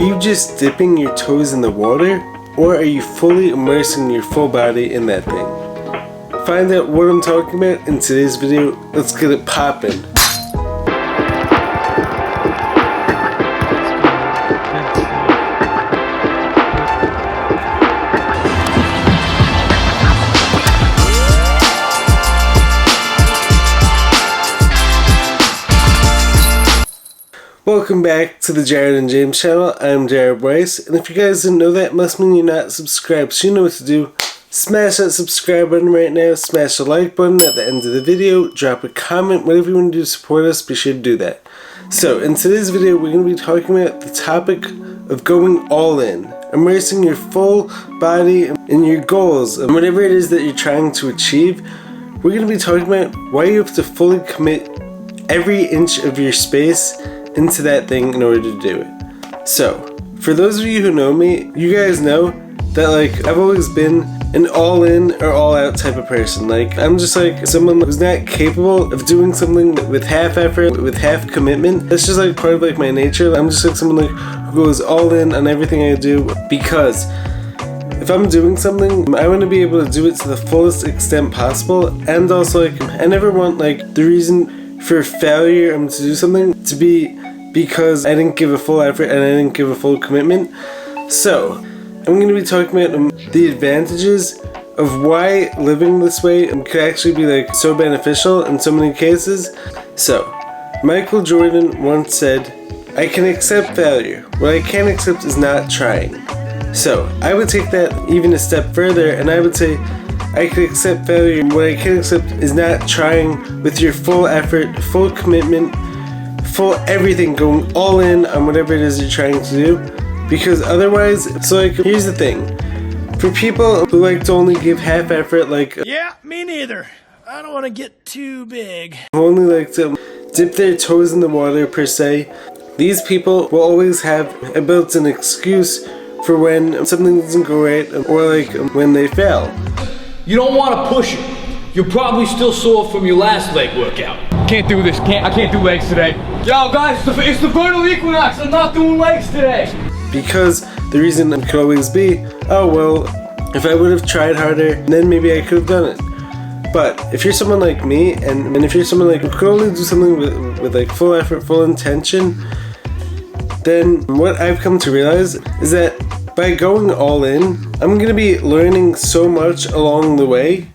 Are you just dipping your toes in the water, or are you fully immersing your full body in that thing? Find out what I'm talking about in today's video. Let's get it poppin'. Welcome back to the Jared and James channel. I'm Jared Bryce, and if you guys didn't know that, must mean you're not subscribed, so you know what to do. Smash that subscribe button right now, smash the like button at the end of the video, drop a comment, whatever you want to do to support us, be sure to do that. So, in today's video, we're going to be talking about the topic of going all in, immersing your full body in your goals, and whatever it is that you're trying to achieve. We're going to be talking about why you have to fully commit every inch of your space into that thing in order to do it. So, for those of you who know me, you guys know that I've always been an all in or all out type of person. I'm just someone who's not capable of doing something with half effort, with half commitment. That's just part of my nature. I'm just someone who goes all in on everything I do, because if I'm doing something, I want to be able to do it to the fullest extent possible, and also I never want the reason for failure to do something to be because I didn't give a full effort and I didn't give a full commitment. So, I'm going to be talking about the advantages of why living this way could actually be so beneficial in so many cases. So, Michael Jordan once said, "I can accept failure. What I can't accept is not trying." So, I would take that even a step further, and I would say I can accept failure. What I can't accept is not trying with your full effort, full commitment, full everything, going all in on whatever it is you're trying to do. Because otherwise, here's the thing. For people who like to only give half effort, yeah, me neither. I don't want to get too big. Who only like to dip their toes in the water per se, these people will always have a built-in excuse for when something doesn't go right, or when they fail. You don't want to push it. You're probably still sore from your last leg workout. Can't do this. I can't do legs today. Yo, guys, it's the vernal equinox. I'm not doing legs today. Because the reason could always be, oh well, if I would have tried harder, then maybe I could have done it. But if you're someone like me, and if you're someone who could only do something with full effort, full intention, then what I've come to realize is that by going all in, I'm going to be learning so much along the way.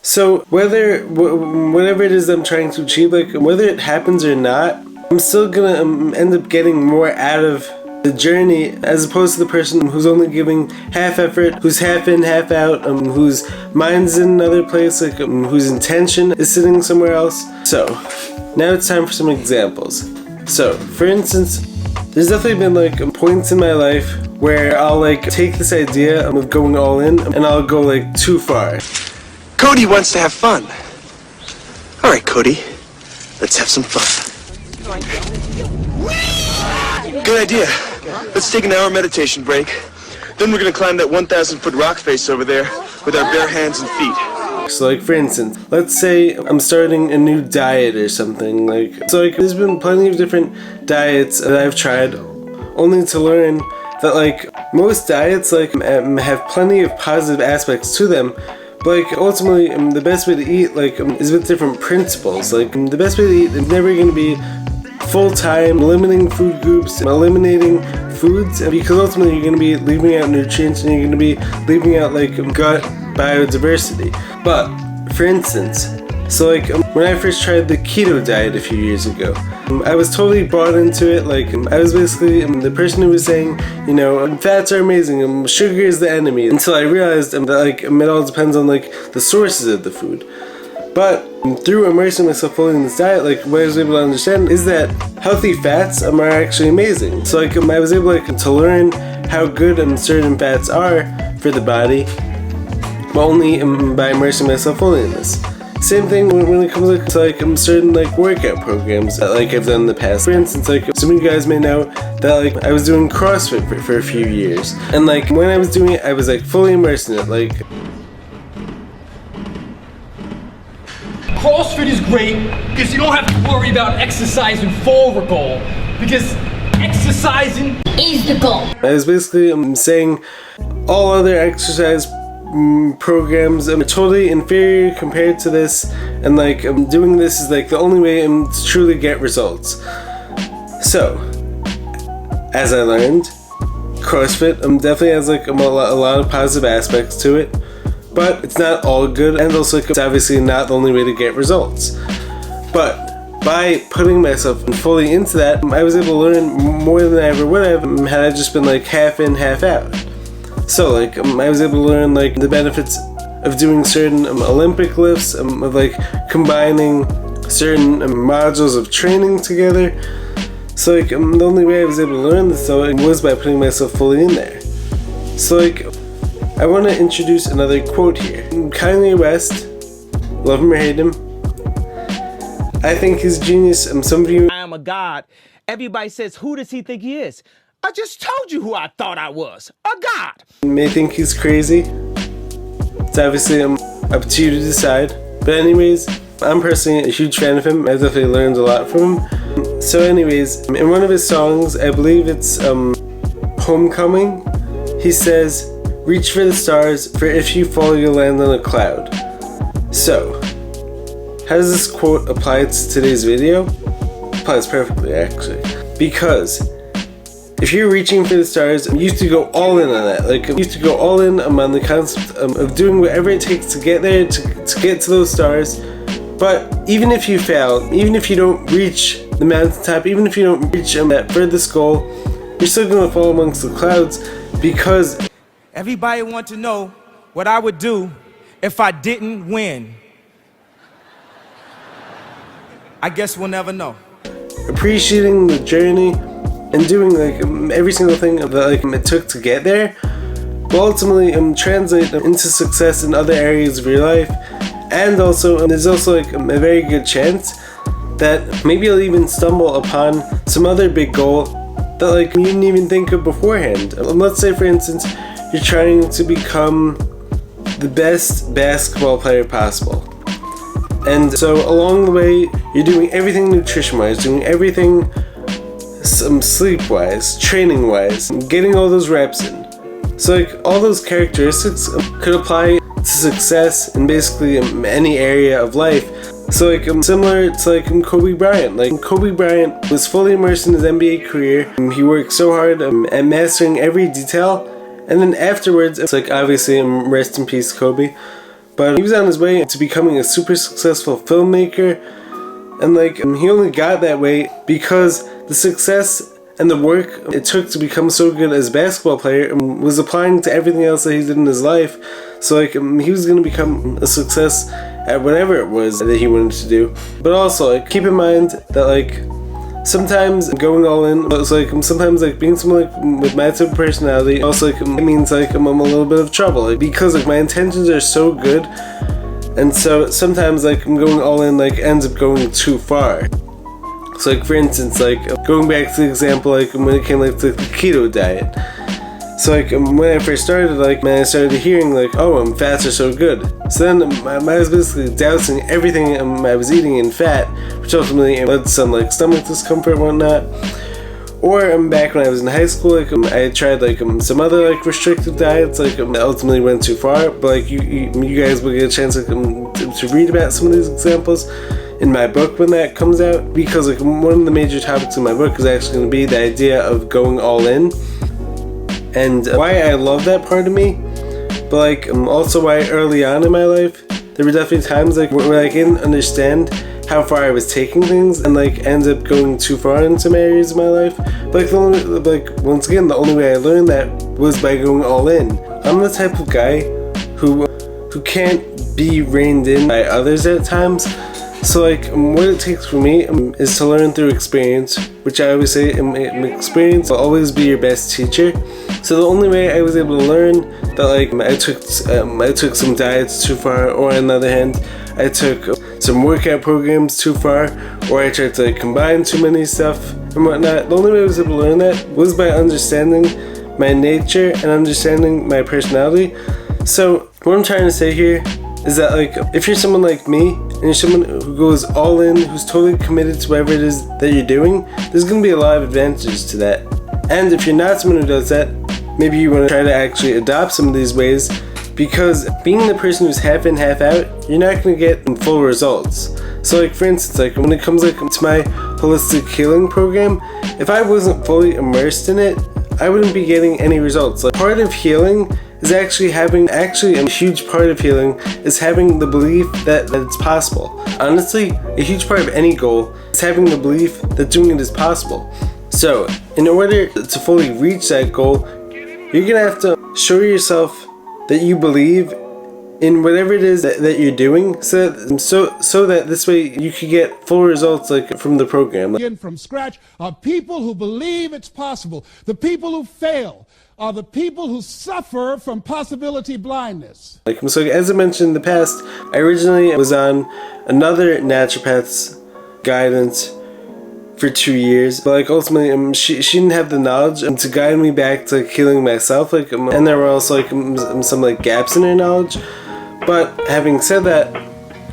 So whatever it is I'm trying to achieve, whether it happens or not, I'm still going to end up getting more out of the journey, as opposed to the person who's only giving half effort, who's half in, half out, whose mind's in another place, whose intention is sitting somewhere else. So, now it's time for some examples. So, for instance, there's definitely been points in my life where I'll take this idea of going all in, and I'll go too far. Cody wants to have fun. Alright, Cody, let's have some fun. Good idea. Let's take an hour meditation break. Then we're gonna climb that 1,000-foot rock face over there with our bare hands and feet. So for instance, let's say I'm starting a new diet or something. There's been plenty of different diets that I've tried, only to learn that most diets have plenty of positive aspects to them. But ultimately, the best way to eat is with different principles. The best way to eat is never going to be full-time, limiting food groups, eliminating foods, because ultimately you're going to be leaving out nutrients, and you're going to be leaving out gut biodiversity. But for instance, when I first tried the keto diet a few years ago, I was totally bought into it. I was basically the person who was saying, fats are amazing, sugar is the enemy, until I realized that it all depends on the sources of the food. But through immersing myself fully in this diet, what I was able to understand is that healthy fats are actually amazing. So I was able to learn how good certain fats are for the body, but only by immersing myself fully in this. Same thing when it comes to certain workout programs that I've done in the past. For instance, some of you guys may know that I was doing Crossfit for a few years, and when I was doing it, I was fully immersed in it. CrossFit is great because you don't have to worry about exercising for a goal, because exercising is the goal. I was basically saying all other exercise programs are totally inferior compared to this, and like doing this is like the only way to truly get results. So, as I learned, CrossFit definitely has like a lot of positive aspects to it, but it's not all good, and also like, it's obviously not the only way to get results. But by putting myself fully into that, I was able to learn more than I ever would have had I just been like half in, half out. So like I was able to learn like the benefits of doing certain Olympic lifts, of like combining certain modules of training together. So like the only way I was able to learn this though was by putting myself fully in there. So like I want to introduce another quote here. Kanye West, love him or hate him, I think he's genius. Some of you, I am a god. Everybody says, who does he think he is? I just told you who I thought I was, a god. may think he's crazy. It's obviously up to you to decide. But anyways, I'm personally a huge fan of him. I definitely learned a lot from him. So anyways, in one of his songs, I believe it's Homecoming, he says, "Reach for the stars, for if you fall, you'll land on a cloud." So, how does this quote apply to today's video? It applies perfectly, actually. Because if you're reaching for the stars, you used to go all in on that. Like, you used to go all in on the concept of doing whatever it takes to get there, to get to those stars. But even if you fail, even if you don't reach the mountaintop, even if you don't reach that furthest goal, you're still gonna fall amongst the clouds, because Everybody want to know what I would do if I didn't win. I guess we'll never know. appreciating the journey and doing like every single thing that like it took to get there will ultimately translate into success in other areas of your life. And also there's also like a very good chance that maybe you'll even stumble upon some other big goal that like you didn't even think of beforehand. Let's say for instance you're trying to become the best basketball player possible, and so along the way you're doing everything nutrition wise, doing everything sleep wise, training wise, getting all those reps in. So like all those characteristics could apply to success in basically any area of life. So like similar to like Kobe Bryant. Like Kobe Bryant was fully immersed in his NBA career. He worked so hard at mastering every detail, and then afterwards it's like obviously rest in peace Kobe, but he was on his way to becoming a super successful filmmaker. And like he only got that way because the success and the work it took to become so good as a basketball player was applying to everything else that he did in his life. So like he was going to become a success at whatever it was that he wanted to do. But also like keep in mind that like sometimes going all in, it's like sometimes like being someone like with my type of personality also like it means like I'm a little bit of trouble, like, because like my intentions are so good, and so sometimes like I'm going all in like ends up going too far. So like for instance, like going back to the example like when it came like to the keto diet. So like when I first started, like man, I started hearing like, oh, fats are so good. So then I was basically dousing everything I was eating in fat, which ultimately led to some like stomach discomfort and whatnot. Or back when I was in high school, like I tried like some other like restrictive diets, like ultimately went too far. But like you guys will get a chance like, to read about some of these examples in my book when that comes out, because like one of the major topics in my book is actually going to be the idea of going all in, and why I love that part of me, but like also why early on in my life there were definitely times like where I didn't understand how far I was taking things and like ended up going too far in some areas of my life. But like once again, the only way I learned that was by going all in. I'm the type of guy who can't be reined in by others at times. So like what it takes for me is to learn through experience, which I always say experience will always be your best teacher. So the only way I was able to learn that like I took some diets too far, or on the other hand I took some workout programs too far, or I tried to like combine too many stuff and whatnot, the only way I was able to learn that was by understanding my nature and understanding my personality. So what I'm trying to say here is that like if you're someone like me and you're someone who goes all in, who's totally committed to whatever it is that you're doing, there's going to be a lot of advantages to that. And if you're not someone who does that, maybe you want to try to actually adopt some of these ways, because being the person who's half in, half out, you're not going to get full results. So like for instance, like when it comes like to my holistic healing program, if I wasn't fully immersed in it, I wouldn't be getting any results. Like part of healing is actually a huge part of healing is having the belief that it's possible. Honestly, a huge part of any goal is having the belief that doing it is possible. So in order to fully reach that goal, you're gonna have to show yourself that you believe in whatever it is that you're doing, so that this way you can get full results like from the program. Begin from scratch are people who believe it's possible. The people who fail are the people who suffer from possibility blindness. So as I mentioned in the past, I originally was on another naturopath's guidance for 2 years, but like ultimately she didn't have the knowledge to guide me back to like, healing myself, like and there were also like some like gaps in her knowledge. But having said that,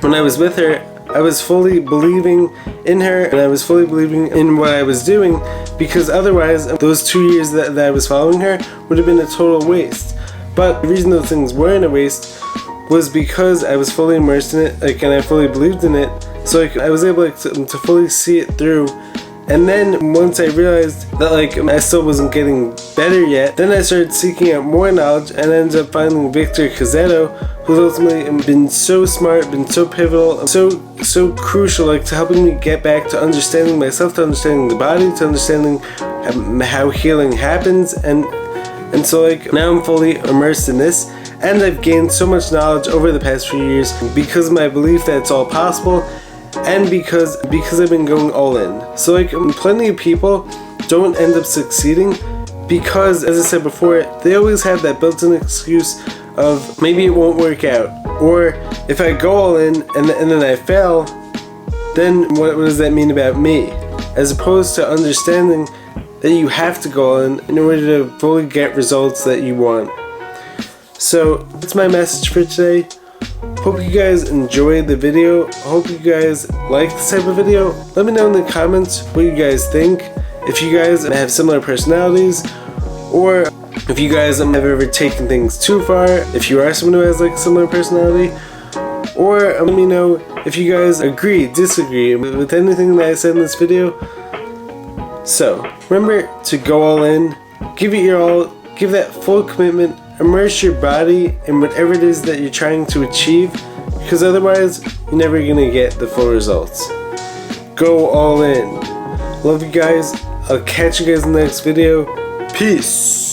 when I was with her, I was fully believing in her and I was fully believing in what I was doing, because otherwise those 2 years that I was following her would have been a total waste. But the reason those things weren't a waste was because I was fully immersed in it, like, and I fully believed in it, so like, I was able like, to fully see it through. And then once I realized that like I still wasn't getting better yet, then I started seeking out more knowledge and ended up finding Victor Cazzetto, who's ultimately been so smart, been so pivotal, so crucial, like to helping me get back to understanding myself, to understanding the body, to understanding how healing happens, and so like now I'm fully immersed in this, and I've gained so much knowledge over the past few years because of my belief that it's all possible. And because I've been going all in. So like plenty of people don't end up succeeding because, as I said before, they always have that built-in excuse of maybe it won't work out, or if I go all in and then I fail, then what does that mean about me? As opposed to understanding that you have to go all in order to fully get results that you want. So that's my message for today. Hope you guys enjoyed the video. Hope you guys like this type of video. Let me know in the comments what you guys think. If you guys have similar personalities, or if you guys have ever taken things too far, if you are someone who has like a similar personality, or let me know if you guys agree, disagree with anything that I said in this video. So remember to go all in, give it your all, give that full commitment. Immerse your body in whatever it is that you're trying to achieve, because otherwise you're never gonna get the full results. Go all in. Love you guys. I'll catch you guys in the next video. Peace.